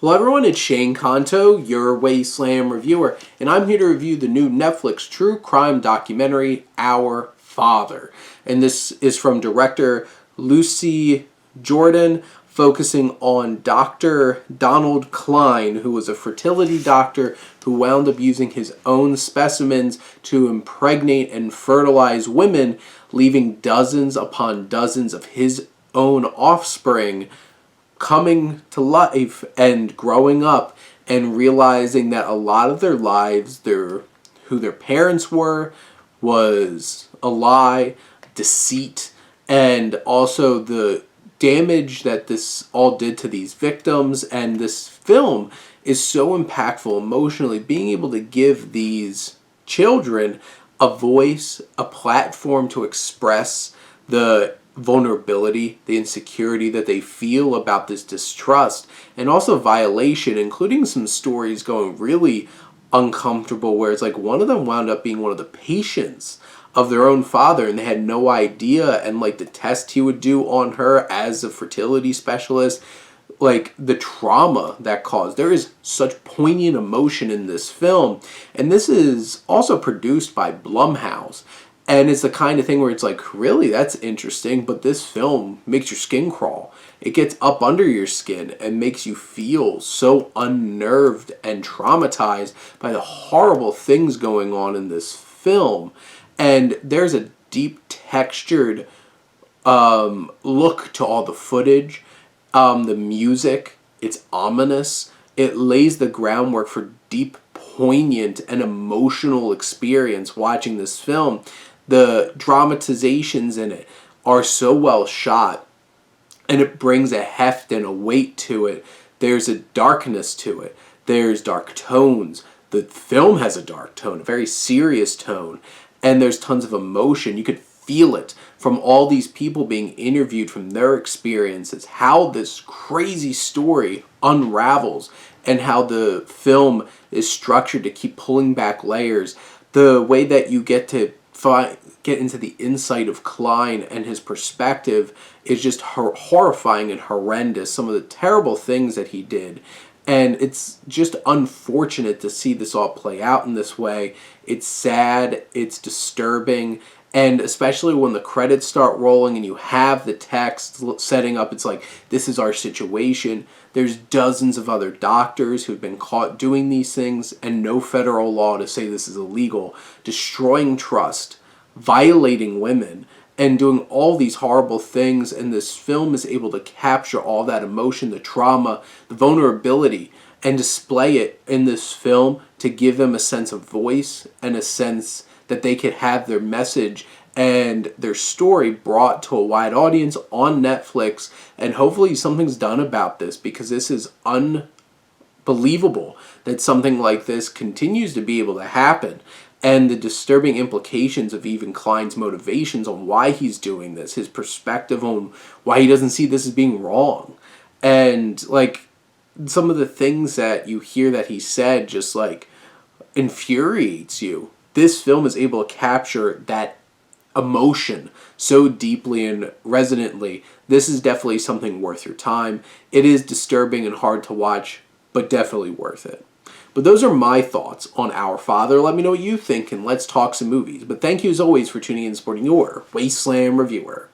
Hello everyone, it's Shane Kanto, your Wasteland reviewer, and I'm here to review the new Netflix true crime documentary, Our Father. And this is from director Lucie Jourdan, focusing on Dr. Donald Cline, who was a fertility doctor who wound up using his own specimens to impregnate and fertilize women, leaving dozens upon dozens of his own offspring coming to life and growing up and realizing that a lot of their lives, who their parents were, was a lie, deceit, and also the damage that this all did to these victims. And this film is so impactful emotionally, being able to give these children a voice, a platform to express the vulnerability, the insecurity that they feel about this distrust, and also violation, including some stories going really uncomfortable where it's like one of them wound up being one of the patients of their own father and they had no idea, and like the test he would do on her as a fertility specialist, like the trauma that caused. There is such poignant emotion in this film, and this is also produced by Blumhouse. And it's the kind of thing where it's like, really, that's interesting, but this film makes your skin crawl. It gets up under your skin and makes you feel so unnerved and traumatized by the horrible things going on in this film. And there's a deep textured look to all the footage, the music. It's ominous. It lays the groundwork for deep, poignant, and emotional experience watching this film. The dramatizations in it are so well shot, and it brings a heft and a weight to it. There's a darkness to it. There's dark tones. The film has a dark tone, a very serious tone, and there's tons of emotion. You could feel it from all these people being interviewed, from their experiences, how this crazy story unravels, and how the film is structured to keep pulling back layers. The way that you get into the insight of Cline and his perspective is just horrifying and horrendous. Some of the terrible things that he did. And it's just unfortunate to see this all play out in this way. It's sad, it's disturbing, and especially when the credits start rolling and you have the text setting up, it's like, this is our situation. There's dozens of other doctors who've been caught doing these things and no federal law to say this is illegal, destroying trust, violating women, and doing all these horrible things. And this film is able to capture all that emotion, the trauma, the vulnerability, and display it in this film to give them a sense of voice and a sense that they could have their message and their story brought to a wide audience on Netflix. And hopefully something's done about this, because this is unbelievable that something like this continues to be able to happen. And the disturbing implications of even Cline's motivations on why he's doing this, his perspective on why he doesn't see this as being wrong. And like some of the things that you hear that he said just like infuriates you. This film is able to capture that emotion so deeply and resonantly. This is definitely something worth your time. It is disturbing and hard to watch, but definitely worth it. But those are my thoughts on Our Father. Let me know what you think, and let's talk some movies. But thank you as always for tuning in and supporting your Wasteland reviewer.